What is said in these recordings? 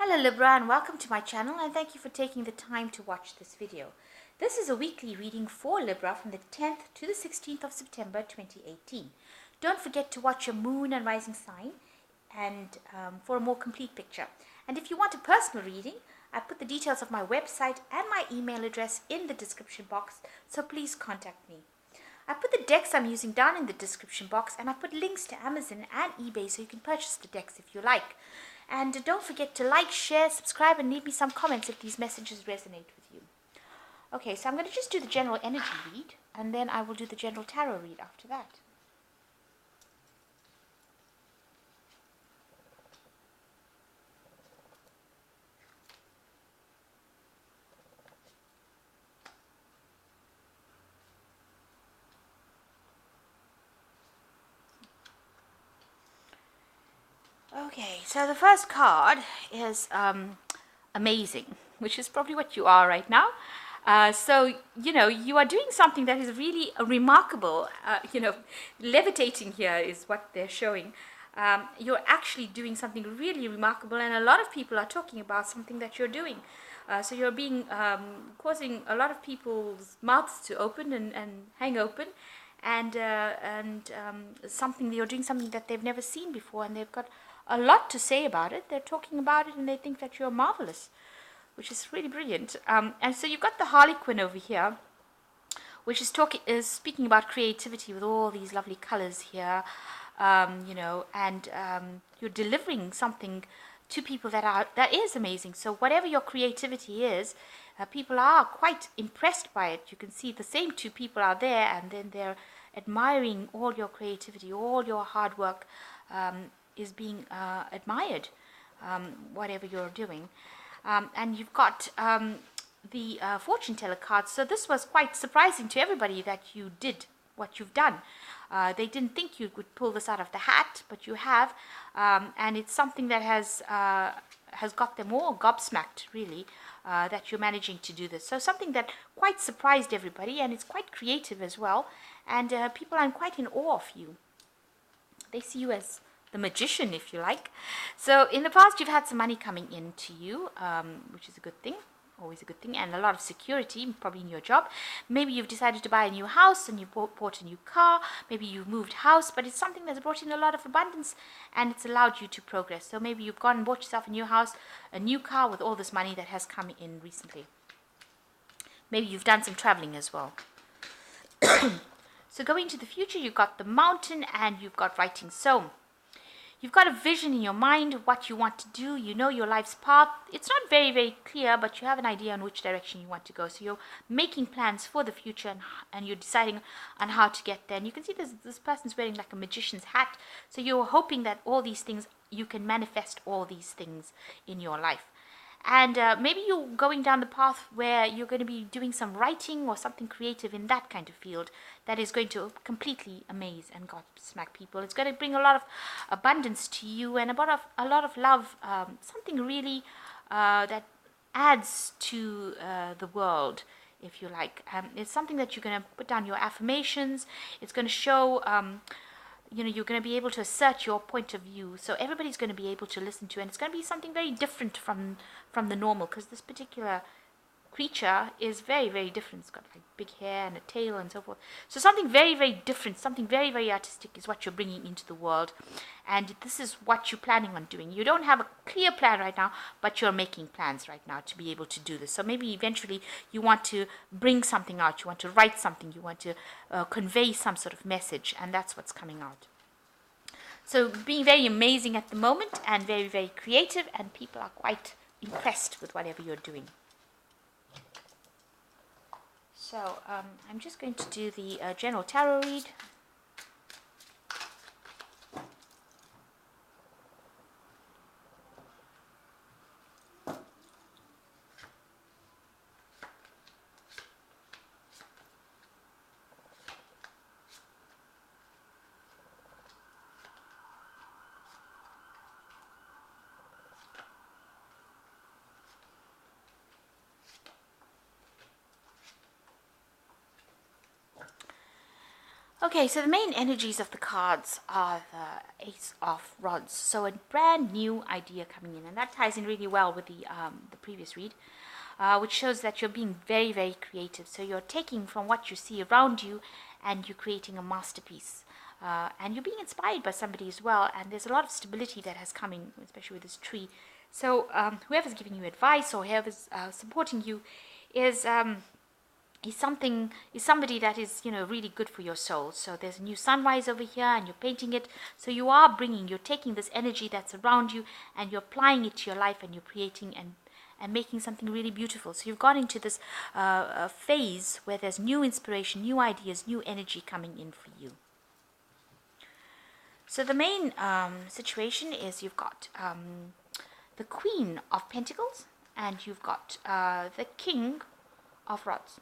Hello Libra, and welcome to my channel, and thank you for taking the time to watch this video. This is a weekly reading for Libra from the 10th to the 16th of September 2018. Don't forget to watch your moon and rising sign and for a more complete picture. And if you want a personal reading, I put the details of my website and my email address in the description box, so please contact me. I put the decks I'm using down in the description box, and I put links to Amazon and eBay so you can purchase the decks if you like. And don't forget to like, share, subscribe, and leave me some comments if these messages resonate with you. Okay, so I'm going to just do the general energy read, and then I will do the general tarot read after that. Okay, so the first card is amazing, which is probably what you are right now. So, you are doing something that is really remarkable. Levitating here is what they're showing. You're actually doing something really remarkable, and a lot of people are talking about something that you're doing. So you're causing a lot of people's mouths to open and hang open. And you're doing something that they've never seen before, and they've got a lot to say about it. They're talking about it, and they think that you're marvelous, which is really brilliant. And so you've got the Harlequin over here, which is speaking about creativity with all these lovely colors here, and you're delivering something to people that is amazing. So whatever your creativity is, people are quite impressed by it. You can see the same two people are there, and then they're admiring all your creativity, all your hard work is being admired, whatever you're doing. And you've got the fortune teller card. So this was quite surprising to everybody that you did what you've done. They didn't think you could pull this out of the hat, but you have, and it's something that has got them all gobsmacked, really, that you're managing to do this. So something that quite surprised everybody, and it's quite creative as well, and people are quite in awe of you. They see you as the magician, if you like. So in the past, you've had some money coming in to you, which is a good thing. Always a good thing, and a lot of security, probably in your job. Maybe you've decided to buy a new house, and you bought a new car. Maybe you've moved house, but it's something that's brought in a lot of abundance, and it's allowed you to progress. So maybe you've gone and bought yourself a new house, a new car with all this money that has come in recently. Maybe you've done some traveling as well. So going to the future, you've got the mountain, and you've got writing. So you've got a vision in your mind of what you want to do. You know your life's path. It's not very, very clear, but you have an idea on which direction you want to go. So you're making plans for the future, and you're deciding on how to get there. And you can see this person's wearing like a magician's hat. So you're hoping that all these things, you can manifest all these things in your life. And maybe you're going down the path where you're going to be doing some writing or something creative in that kind of field that is going to completely amaze and gobsmack people. It's going to bring a lot of abundance to you and a lot of love, something really that adds to the world, if you like. It's something that you're going to put down your affirmations. It's going to show you're going to be able to assert your point of view. So everybody's going to be able to listen to, and it's going to be something very different from the normal, because this particular creature is very, very different. It's got like big hair and a tail and so forth. So something very, very different, something very, very artistic is what you're bringing into the world. And this is what you're planning on doing. You don't have a clear plan right now, but you're making plans right now to be able to do this. So maybe eventually you want to bring something out. You want to write something. You want to convey some sort of message. And that's what's coming out. So being very amazing at the moment, and very, very creative, and people are quite impressed with whatever you're doing. So I'm just going to do the general tarot read. Okay, so the main energies of the cards are the Ace of Rods. So a brand new idea coming in, and that ties in really well with the previous read, which shows that you're being very, very creative. So you're taking from what you see around you, and you're creating a masterpiece. And you're being inspired by somebody as well, and there's a lot of stability that has come in, especially with this tree. So whoever's giving you advice or whoever's supporting you is somebody that is really good for your soul. So there's a new sunrise over here and you're painting it, so you're taking this energy that's around you and you're applying it to your life, and you're creating and making something really beautiful. So you've got into this phase where there's new inspiration, new ideas, new energy coming in for you. So the main situation is you've got the Queen of Pentacles and you've got the King of Rods.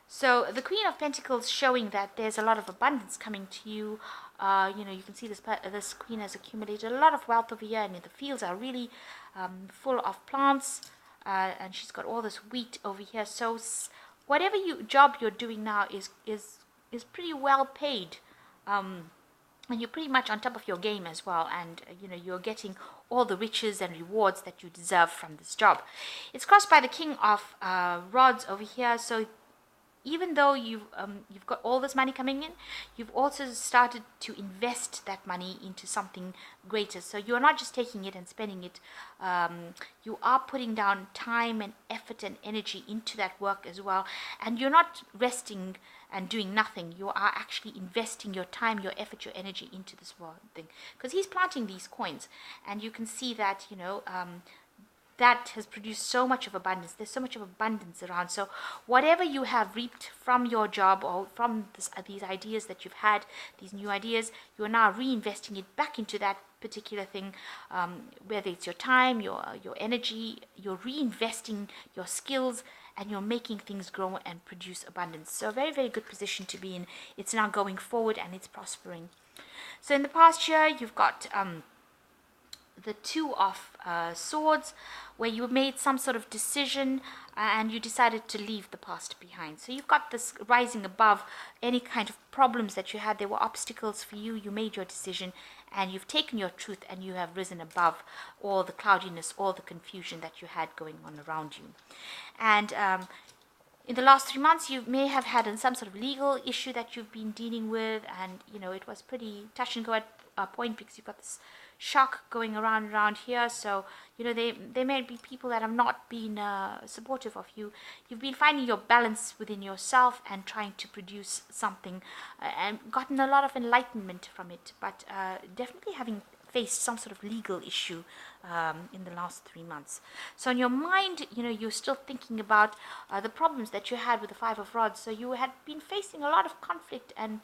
So the Queen of Pentacles showing that there's a lot of abundance coming to you. You can see this Queen has accumulated a lot of wealth over here, and the fields are really full of plants, and she's got all this wheat over here. So whatever job you're doing now is pretty well paid, and you're pretty much on top of your game as well, and you're getting all the riches and rewards that you deserve from this job. It's crossed by the King of Rods over here, so even though you've got all this money coming in, you've also started to invest that money into something greater. So you're not just taking it and spending it. You are putting down time and effort and energy into that work as well. And you're not resting and doing nothing. You are actually investing your time, your effort, your energy into this thing. Because he's planting these coins. And you can see that, that has produced so much of abundance. There's so much of abundance around. So whatever you have reaped from your job or from these ideas that you've had, these new ideas, you are now reinvesting it back into that particular thing, whether it's your time, your energy, you're reinvesting your skills, and you're making things grow and produce abundance. So a very, very good position to be in. It's now going forward and it's prospering. So in the past year, you've got the Two of Swords, where you made some sort of decision and you decided to leave the past behind. So you've got this rising above any kind of problems that you had. There were obstacles for you. You made your decision and you've taken your truth and you have risen above all the cloudiness, all the confusion that you had going on around you. And in the last 3 months, you may have had some sort of legal issue that you've been dealing with, and it was pretty touch and go at a point, because you've got this shock going around here. So there may be people that have not been supportive of you. You've been finding your balance within yourself and trying to produce something, and gotten a lot of enlightenment from it, but definitely having faced some sort of legal issue in the last 3 months. So in your mind, you're still thinking about the problems that you had with the Five of Rods. So you had been facing a lot of conflict and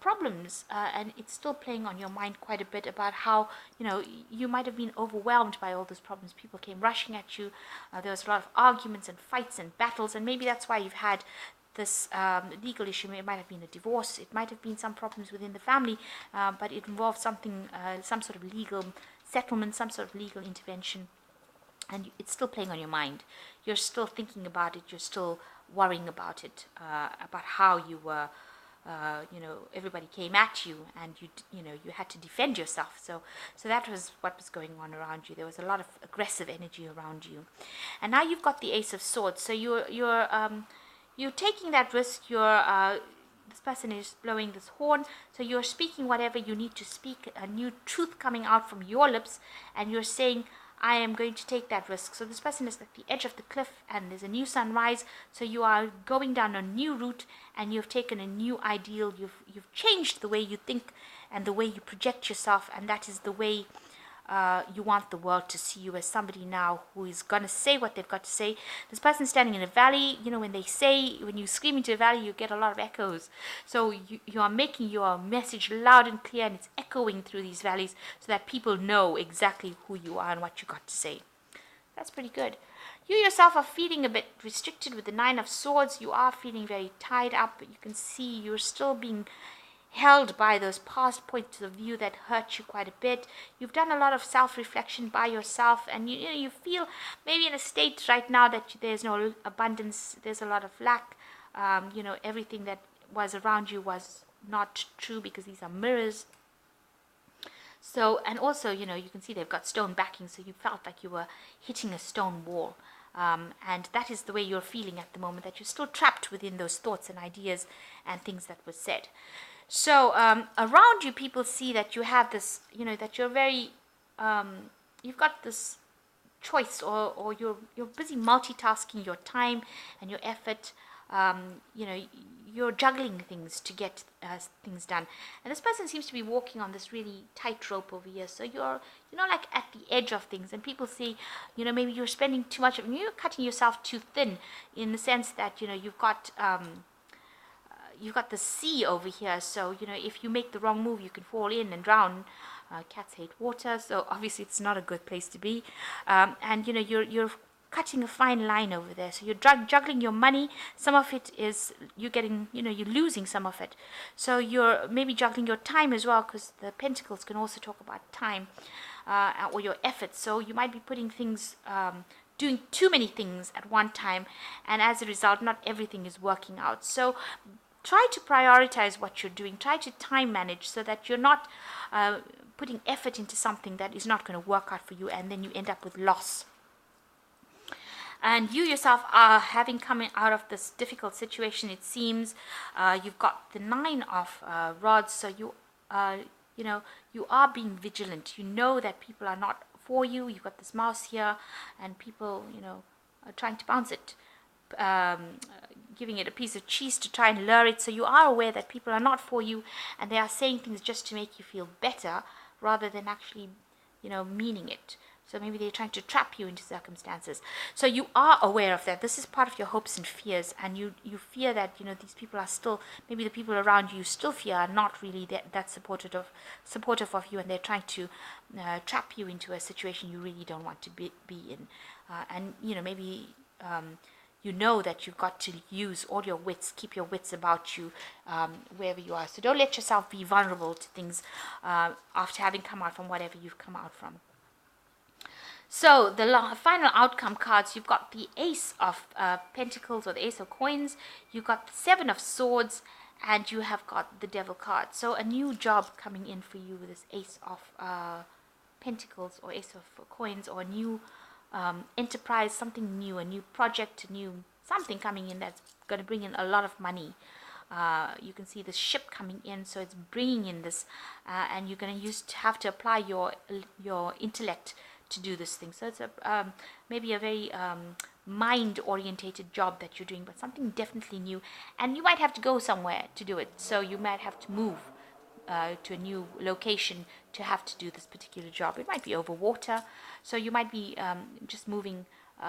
problems, and it's still playing on your mind quite a bit about how you might have been overwhelmed by all those problems. People came rushing at you. There was a lot of arguments and fights and battles, and maybe that's why you've had this legal issue. It might have been a divorce, it might have been some problems within the family, but it involved something, some sort of legal settlement, some sort of legal intervention, and it's still playing on your mind. You're still thinking about it, you're still worrying about it, about how you were everybody came at you and you had to defend yourself. So that was what was going on around you. There was a lot of aggressive energy around you, and now you've got the Ace of Swords. So you're taking that risk. This person is blowing this horn, so you're speaking whatever you need to speak, a new truth coming out from your lips, and you're saying, I am going to take that risk. So this person is at the edge of the cliff and there's a new sunrise. So you are going down a new route and you've taken a new ideal. You've changed the way you think and the way you project yourself, and that is the way you want the world to see you, as somebody now who is going to say what they've got to say. This person standing in a valley, when you scream into a valley, you get a lot of echoes. So you are making your message loud and clear, and it's echoing through these valleys so that people know exactly who you are and what you got to say. That's pretty good. You yourself are feeling a bit restricted with the Nine of Swords. You are feeling very tied up. You can see you're still being held by those past points of view that hurt you quite a bit. You've done a lot of self-reflection by yourself, and you feel maybe in a state right now that there's no abundance, there's a lot of lack. Everything that was around you was not true because these are mirrors. So, and also, you know, you can see they've got stone backing, so you felt like you were hitting a stone wall. And that is the way you're feeling at the moment, that you're still trapped within those thoughts and ideas and things that were said. So around you, people see that you have this, you know, that you're very, you've got this choice, or you're busy multitasking your time and your effort. You know, you're juggling things to get things done, and this person seems to be walking on this really tight rope over here. So you're like at the edge of things, and people see, you know, maybe you're spending too much, you're cutting yourself too thin, in the sense that, you know, you've got the sea over here, so, you know, if you make the wrong move, you can fall in and drown. Cats hate water, so obviously it's not a good place to be. And, you know, you're cutting a fine line over there, so you're juggling your money. Some of it is you're getting, you know, you're losing some of it. So you're maybe juggling your time as well, because the pentacles can also talk about time, or your efforts. So you might be putting things, doing too many things at one time, and as a result, not everything is working out. So try to prioritize what you're doing. Try to time manage so that you're not putting effort into something that is not going to work out for you, and then you end up with loss. And you yourself are having come out of this difficult situation, it seems. You've got the 9 of rods, so you know, you are being vigilant. You know that people are not for you. You've got this mouse here, and people, you know, are trying to bounce it, giving it a piece of cheese to try and lure it. So you are aware that people are not for you, and they are saying things just to make you feel better, rather than actually, you know, meaning it. So maybe they're trying to trap you into circumstances. So you are aware of that. This is part of your hopes and fears, and you fear that, you know, these people are still, maybe the people around you still fear are not really that supportive of you, and they're trying to trap you into a situation you really don't want to be in. And, you know, maybe you know that you've got to use all your wits, keep your wits about you wherever you are. So don't let yourself be vulnerable to things after having come out from whatever you've come out from. So the final outcome cards, you've got the Ace of Pentacles, or the Ace of Coins. You've got the 7 of Swords, and you have got the Devil card. So a new job coming in for you with this Ace of Pentacles, or Ace of Coins, or a new enterprise, something new, a new project, a new something coming in that's going to bring in a lot of money. You can see the ship coming in, so it's bringing in this, and you're going to have to apply your intellect to do this thing. So it's maybe a very mind-orientated job that you're doing, but something definitely new, and you might have to go somewhere to do it. So you might have to move to a new location to have to do this particular job. It might be over water, so you might be just moving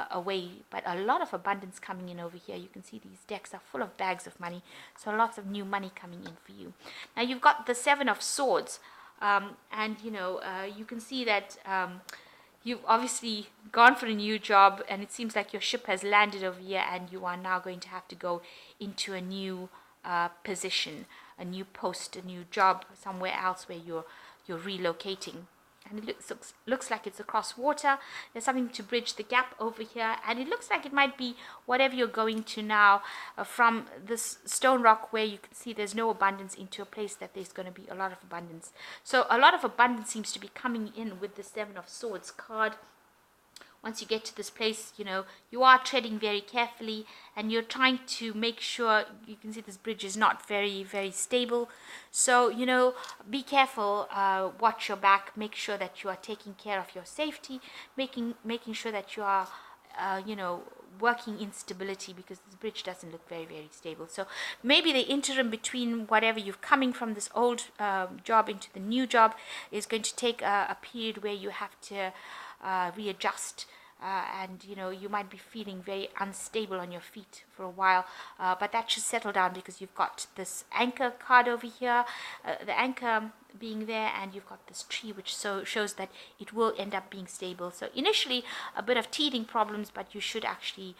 away, but a lot of abundance coming in over here. You can see these decks are full of bags of money, so lots of new money coming in for you. Now you've got the 7 of Swords, and, you know, you can see that you've obviously gone for a new job, and it seems like your ship has landed over here, and you are now going to have to go into a new position, a new post, a new job somewhere else where you're relocating. And it looks like it's across water. There's something to bridge the gap over here, and it looks like it might be whatever you're going to now, from this stone rock where you can see there's no abundance, into a place that there's going to be a lot of abundance. So a lot of abundance seems to be coming in with the 7 of Swords card. Once you get to this place, you know, you are treading very carefully, and you're trying to make sure, you can see this bridge is not very, very stable. So, you know, be careful, watch your back, make sure that you are taking care of your safety, making sure that you are, you know, working in stability, because this bridge doesn't look very, very stable. So maybe the interim between whatever you've coming from this old job into the new job is going to take a period where you have to readjust, and, you know, you might be feeling very unstable on your feet for a while, but that should settle down, because you've got this anchor card over here. The anchor being there, and you've got this tree which shows that it will end up being stable. So initially a bit of teething problems, but you should actually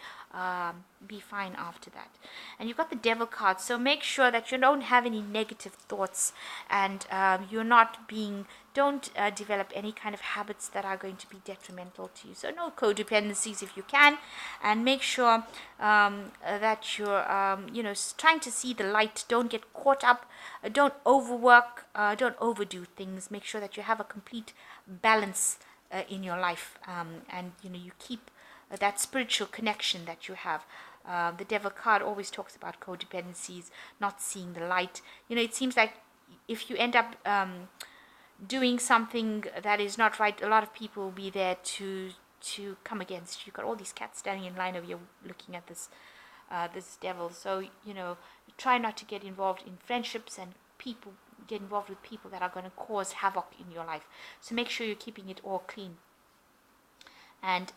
be fine after that. And you've got the devil card, so make sure that you don't have any negative thoughts, and don't develop any kind of habits that are going to be detrimental to you. So no codependencies if you can, and make sure that you're trying to see the light. Don't get caught up, don't overwork, don't overdo things. Make sure that you have a complete balance in your life, and you keep that spiritual connection that you have. The devil card always talks about codependencies, not seeing the light. It seems like if you end up doing something that is not right, a lot of people will be there to come against you. You've got all these cats standing in line over you looking at this devil. So try not to get involved in friendships and get involved with people that are going to cause havoc in your life. So make sure you're keeping it all clean, and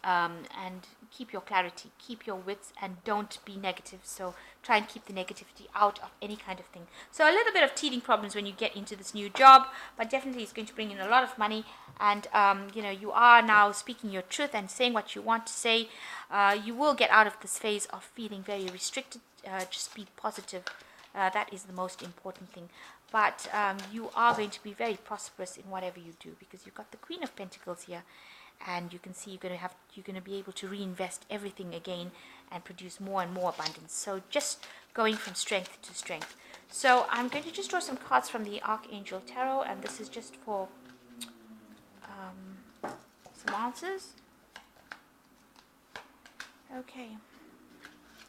keep your clarity, keep your wits, and don't be negative. So try and keep the negativity out of any kind of thing. So a little bit of teething problems when you get into this new job, but definitely it's going to bring in a lot of money, and you are now speaking your truth and saying what you want to say. You will get out of this phase of feeling very restricted. Just be positive. That is the most important thing. But you are going to be very prosperous in whatever you do, because you've got the Queen of Pentacles here, and you can see you're going to be able to reinvest everything again and produce more and more abundance. So just going from strength to strength. So I'm going to just draw some cards from the Archangel Tarot, and this is just for some answers. Okay.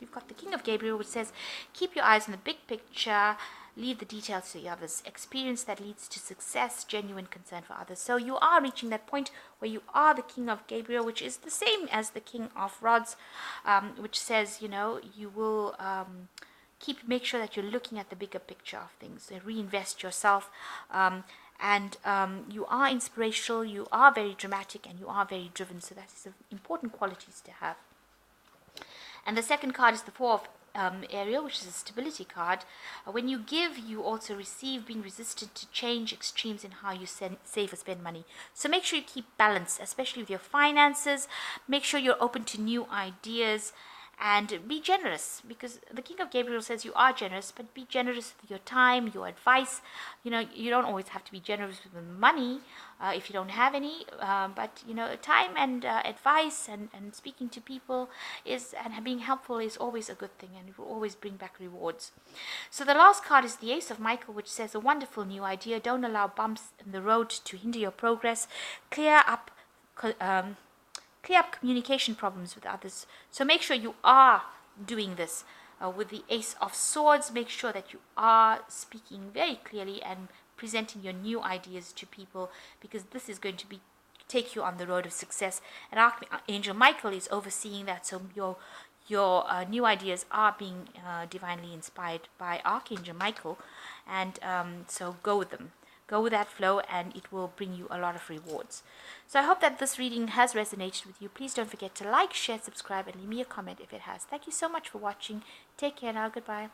You've got the King of Gabriel, which says, keep your eyes on the big picture, leave the details to the others. Experience that leads to success, genuine concern for others. So you are reaching that point where you are the King of Gabriel, which is the same as the King of Rods, which says, you will make sure that you're looking at the bigger picture of things. So reinvest yourself, and you are inspirational, you are very dramatic, and you are very driven. So that is important qualities to have. And the second card is the Four of Ariel, which is a stability card. When you give, you also receive, being resistant to change, extremes in how you save or spend money. So make sure you keep balance, especially with your finances. Make sure you're open to new ideas, and be generous, because the King of Gabriel says you are generous, but be generous with your time, your advice. You don't always have to be generous with money if you don't have any, but time and advice and speaking to people and being helpful is always a good thing, and it will always bring back rewards. So the last card is the Ace of Michael, which says a wonderful new idea. Don't allow bumps in the road to hinder your progress. Clear up communication problems with others. So make sure you are doing this. With the Ace of Swords, make sure that you are speaking very clearly and presenting your new ideas to people, because this is going to take you on the road of success. And Archangel Michael is overseeing that, so your new ideas are being divinely inspired by Archangel Michael, and so go with them. Go with that flow, and it will bring you a lot of rewards. So I hope that this reading has resonated with you. Please don't forget to like, share, subscribe, and leave me a comment if it has. Thank you so much for watching. Take care now. Goodbye.